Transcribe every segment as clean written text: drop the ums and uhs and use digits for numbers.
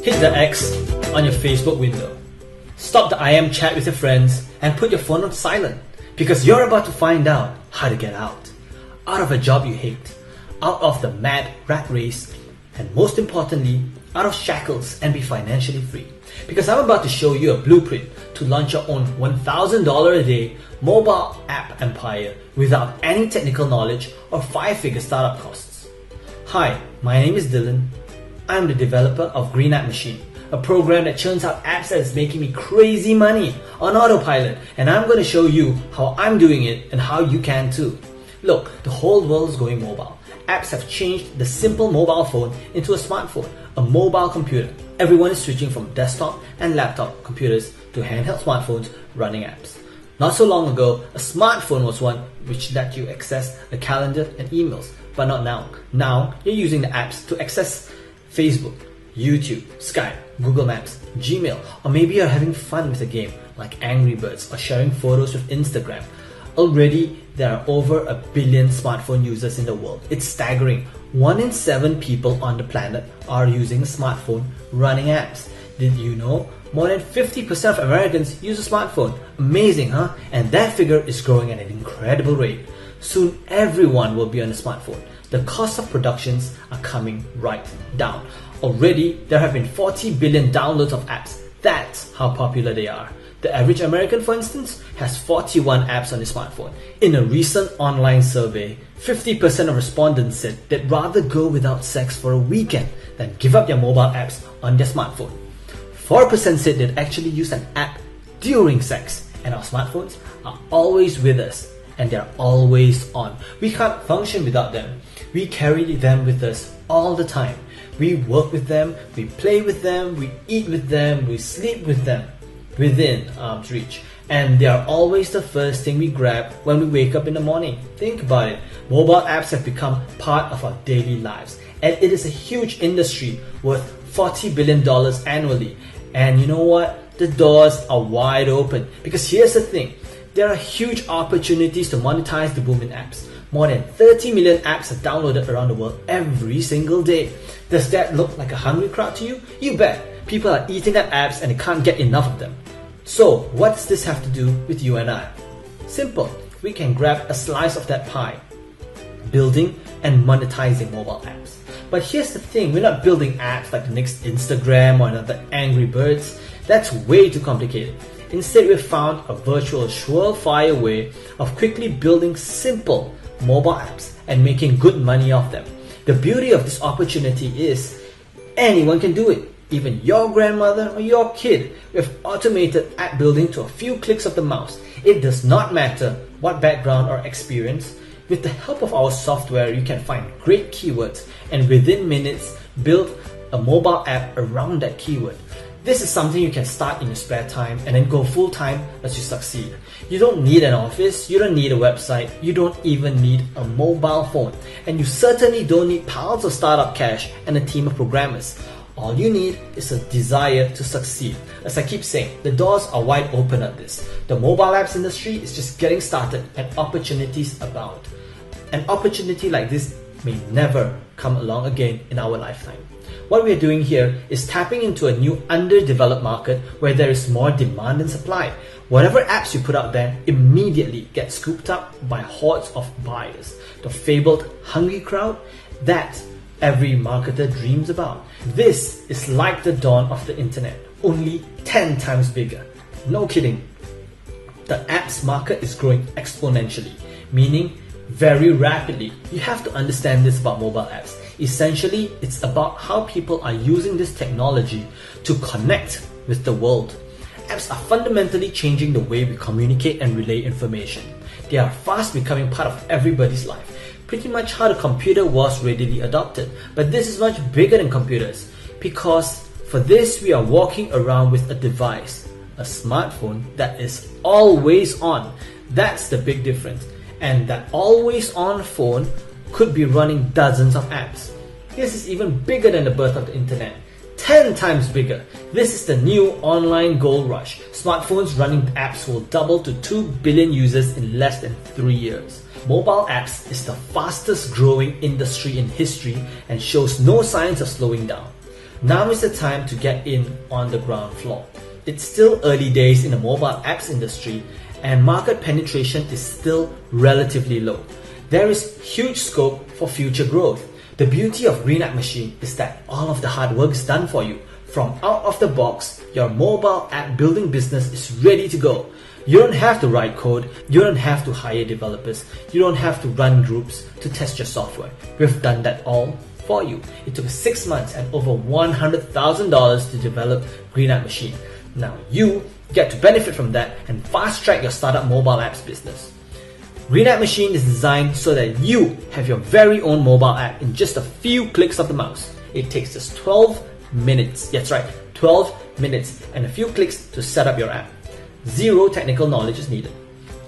Hit the X on your Facebook window. Stop the IM chat with your friends and put your phone on silent, because you're about to find out how to get out of a job you hate, out of the mad rat race, and most importantly, out of shackles and be financially free. Because I'm about to show you a blueprint to launch your own $1,000 a day mobile app empire without any technical knowledge or 5-figure startup costs. Hi, my name is Dylan. I'm the developer of Green App Machine, a program that churns out apps that is making me crazy money on autopilot, and I'm going to show you how I'm doing it and how you can too. Look, the whole world is going mobile. Apps have changed the simple mobile phone into a smartphone, a mobile computer. Everyone is switching from desktop and laptop computers to handheld smartphones running apps. Not so long ago, a smartphone was one which let you access a calendar and emails, but not now. Now, you're using the apps to access Facebook, YouTube, Skype, Google Maps, Gmail, or maybe you're having fun with a game like Angry Birds or sharing photos with Instagram. Already, there are over 1 billion smartphone users in the world. It's staggering. 1 in 7 people on the planet are using a smartphone running apps. Did you know? More than 50% of Americans use a smartphone. Amazing, huh? And that figure is growing at an incredible rate. Soon, everyone will be on a smartphone. The cost of productions are coming right down. Already, there have been 40 billion downloads of apps. That's how popular they are. The average American, for instance, has 41 apps on his smartphone. In a recent online survey, 50% of respondents said they'd rather go without sex for a weekend than give up their mobile apps on their smartphone. 4% said they'd actually use an app during sex, and our smartphones are always with us and they're always on. We can't function without them. We carry them with us all the time. We work with them, we play with them, we eat with them, we sleep with them, within arm's reach. And they are always the first thing we grab when we wake up in the morning. Think about it. Mobile apps have become part of our daily lives, and it is a huge industry worth $40 billion annually. And you know what? The doors are wide open, because here's the thing. There are huge opportunities to monetize the booming apps. More than 30 million apps are downloaded around the world every single day. Does that look like a hungry crowd to you? You bet. People are eating up apps and they can't get enough of them. So what does this have to do with you and I? Simple. We can grab a slice of that pie. Building and monetizing mobile apps. But here's the thing, we're not building apps like the next Instagram or another Angry Birds. That's way too complicated. Instead, we've found a virtual surefire way of quickly building simple mobile apps and making good money off them. The beauty of this opportunity is anyone can do it. Even your grandmother or your kid. We've automated app building to a few clicks of the mouse. It does not matter what background or experience. With the help of our software, you can find great keywords and within minutes build a mobile app around that keyword. This is something you can start in your spare time and then go full time as you succeed. You don't need an office, you don't need a website, you don't even need a mobile phone, and you certainly don't need piles of startup cash and a team of programmers. All you need is a desire to succeed. As I keep saying, the doors are wide open at this. The mobile apps industry is just getting started and opportunities abound. An opportunity like this may never come along again in our lifetime. What we are doing here is tapping into a new underdeveloped market where there is more demand than supply. Whatever apps you put out there immediately get scooped up by hordes of buyers. The fabled hungry crowd that every marketer dreams about. This is like the dawn of the internet, only 10 times bigger. No kidding. The apps market is growing exponentially, meaning very rapidly. You have to understand this about mobile apps. Essentially, it's about how people are using this technology to connect with the world. Apps are fundamentally changing the way we communicate and relay information. They are fast becoming part of everybody's life. Pretty much how the computer was readily adopted. But this is much bigger than computers, because for this we are walking around with a device, a smartphone that is always on. That's the big difference. And that always on phone could be running dozens of apps. This is even bigger than the birth of the internet. 10 times bigger. This is the new online gold rush. Smartphones running apps will double to 2 billion users in less than 3 years. Mobile apps is the fastest growing industry in history and shows no signs of slowing down. Now is the time to get in on the ground floor. It's still early days in the mobile apps industry and market penetration is still relatively low. There is huge scope for future growth. The beauty of Green App Machine is that all of the hard work is done for you. From out of the box, your mobile app building business is ready to go. You don't have to write code, you don't have to hire developers, you don't have to run groups to test your software. We've done that all for you. It took 6 months and over $100,000 to develop Green App Machine. Now you get to benefit from that and fast track your startup mobile apps business. Green App Machine is designed so that you have your very own mobile app in just a few clicks of the mouse. It takes just 12 minutes, that's right, 12 minutes and a few clicks to set up your app. Zero technical knowledge is needed.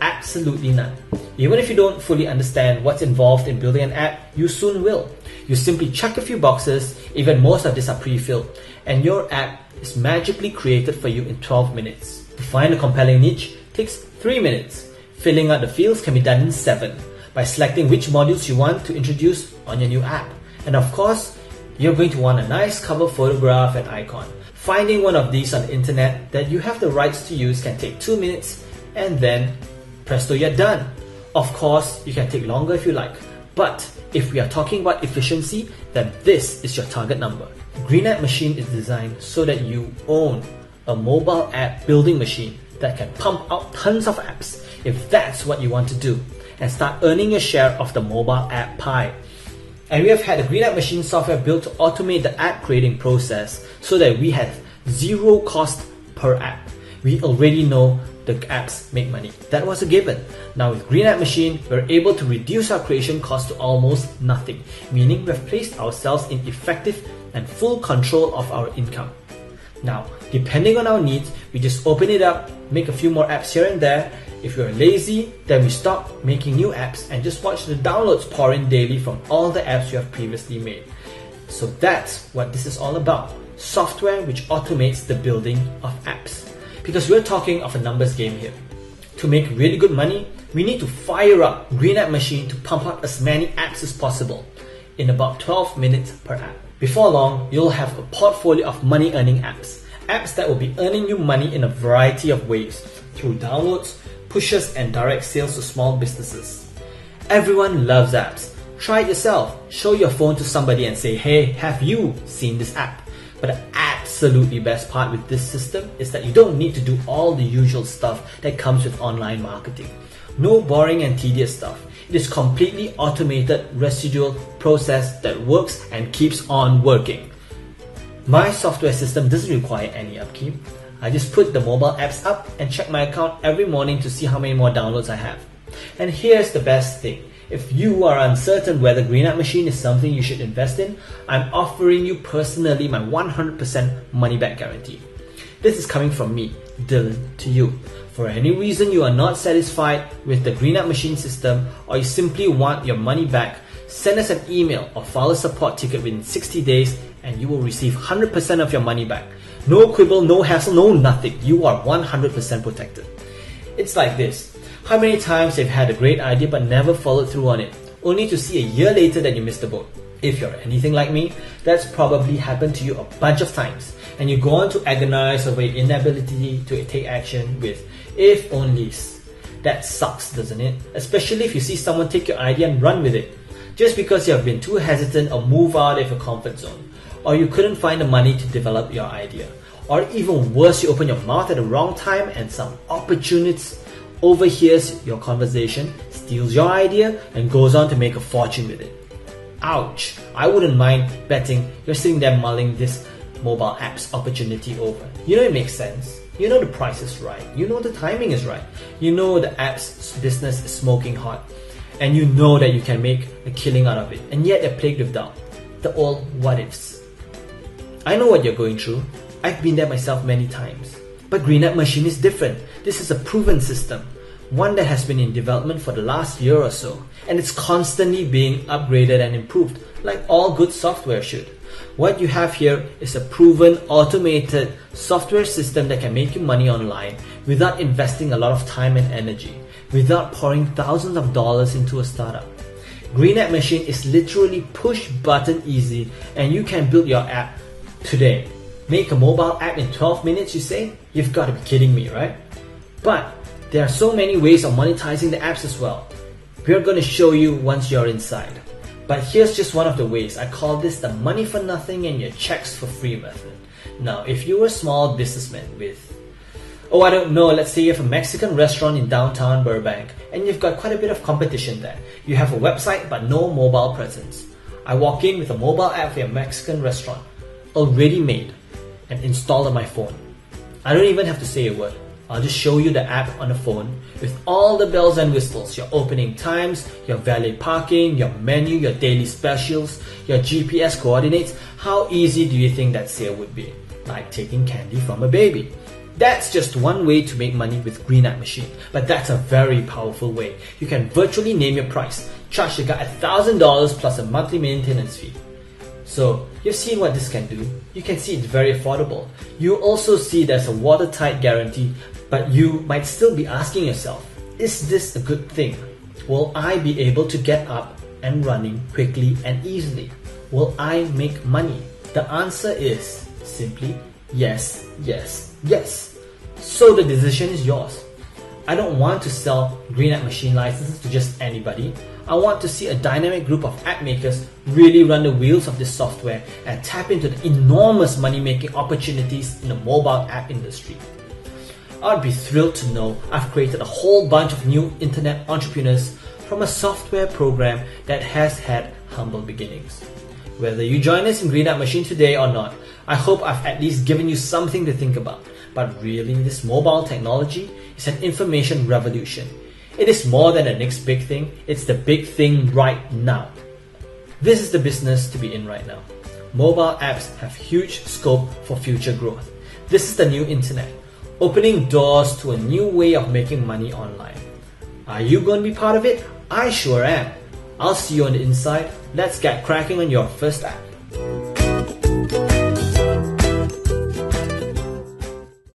Absolutely none. Even if you don't fully understand what's involved in building an app, you soon will. You simply check a few boxes, even most of these are pre-filled, and your app is magically created for you in 12 minutes. To find a compelling niche takes 3 minutes. Filling out the fields can be done in 7 by selecting which modules you want to introduce on your new app. And of course, you're going to want a nice cover photograph and icon. Finding one of these on the internet that you have the rights to use can take 2 minutes and then presto, you're done. Of course, you can take longer if you like, but if we are talking about efficiency, then this is your target number. Green App Machine is designed so that you own a mobile app building machine that can pump out tons of apps if that's what you want to do and start earning your share of the mobile app pie. And we have had the Green App Machine software built to automate the app creating process so that we have zero cost per app. We already know the apps make money. That was a given. Now with Green App Machine, we're able to reduce our creation cost to almost nothing, meaning we've placed ourselves in effective and full control of our income. Now, depending on our needs, we just open it up, make a few more apps here and there. If you're lazy, then we stop making new apps and just watch the downloads pour in daily from all the apps you have previously made. So that's what this is all about. Software which automates the building of apps. Because we're talking of a numbers game here. To make really good money, we need to fire up Green App Machine to pump out as many apps as possible in about 12 minutes per app. Before long, you'll have a portfolio of money-earning apps. Apps that will be earning you money in a variety of ways through downloads, pushes, and direct sales to small businesses. Everyone loves apps. Try it yourself. Show your phone to somebody and say, hey, have you seen this app? But the absolutely best part with this system is that you don't need to do all the usual stuff that comes with online marketing. No boring and tedious stuff. It is completely automated residual process that works and keeps on working. My software system doesn't require any upkeep. I just put the mobile apps up and check my account every morning to see how many more downloads I have. And here's the best thing. If you are uncertain whether Green App Machine is something you should invest in, I'm offering you personally my 100% money back guarantee. This is coming from me, Dylan, to you. For any reason you are not satisfied with the Green App Machine system or you simply want your money back, send us an email or file a support ticket within 60 days and you will receive 100% of your money back. No quibble, no hassle, no nothing. You are 100% protected. It's like this. How many times you've had a great idea but never followed through on it, only to see a year later that you missed the boat? If you're anything like me, that's probably happened to you a bunch of times, and you go on to agonize over your inability to take action with if onlys. That sucks, doesn't it? Especially if you see someone take your idea and run with it, just because you have been too hesitant or move out of your comfort zone, or you couldn't find the money to develop your idea, or even worse, you open your mouth at the wrong time and some opportunist overhears your conversation, steals your idea, and goes on to make a fortune with it. Ouch! I wouldn't mind betting you're sitting there mulling this mobile apps opportunity over. You know it makes sense. You know the price is right. You know the timing is right. You know the apps business is smoking hot. And you know that you can make a killing out of it. And yet you're plagued with doubt. The old what ifs. I know what you're going through. I've been there myself many times. But Green App Machine is different. This is a proven system. One that has been in development for the last year or so. And it's constantly being upgraded and improved, like all good software should. What you have here is a proven automated software system that can make you money online without investing a lot of time and energy, without pouring thousands of dollars into a startup. Green App Machine is literally push button easy and you can build your app Today, make a mobile app in 12 minutes, you say? You've got to be kidding me, right? But there are so many ways of monetizing the apps as well. We're going to show you once you're inside. But here's just one of the ways. I call this the money for nothing and your checks for free method. Now, if you're a small businessman with, I don't know, let's say you have a Mexican restaurant in downtown Burbank and you've got quite a bit of competition there. You have a website but no mobile presence. I walk in with a mobile app for your Mexican restaurant, already made and installed on my phone. I don't even have to say a word. I'll just show you the app on the phone with all the bells and whistles, your opening times, your valet parking, your menu, your daily specials, your GPS coordinates. How easy do you think that sale would be? Like taking candy from a baby. That's just one way to make money with Green App Machine, but that's a very powerful way. You can virtually name your price, charge the guy $1,000 plus a monthly maintenance fee. So you've seen what this can do. You can see it's very affordable. You also see there's a watertight guarantee, but you might still be asking yourself, is this a good thing? Will I be able to get up and running quickly and easily? Will I make money? The answer is simply yes, yes, yes. So the decision is yours. I don't want to sell Green App Machine licenses to just anybody. I want to see a dynamic group of app makers really run the wheels of this software and tap into the enormous money-making opportunities in the mobile app industry. I'd be thrilled to know I've created a whole bunch of new internet entrepreneurs from a software program that has had humble beginnings. Whether you join us in Green App Machine today or not, I hope I've at least given you something to think about. But really, this mobile technology is an information revolution. It is more than the next big thing, it's the big thing right now. This is the business to be in right now. Mobile apps have huge scope for future growth. This is the new internet, opening doors to a new way of making money online. Are you going to be part of it? I sure am. I'll see you on the inside. Let's get cracking on your first app.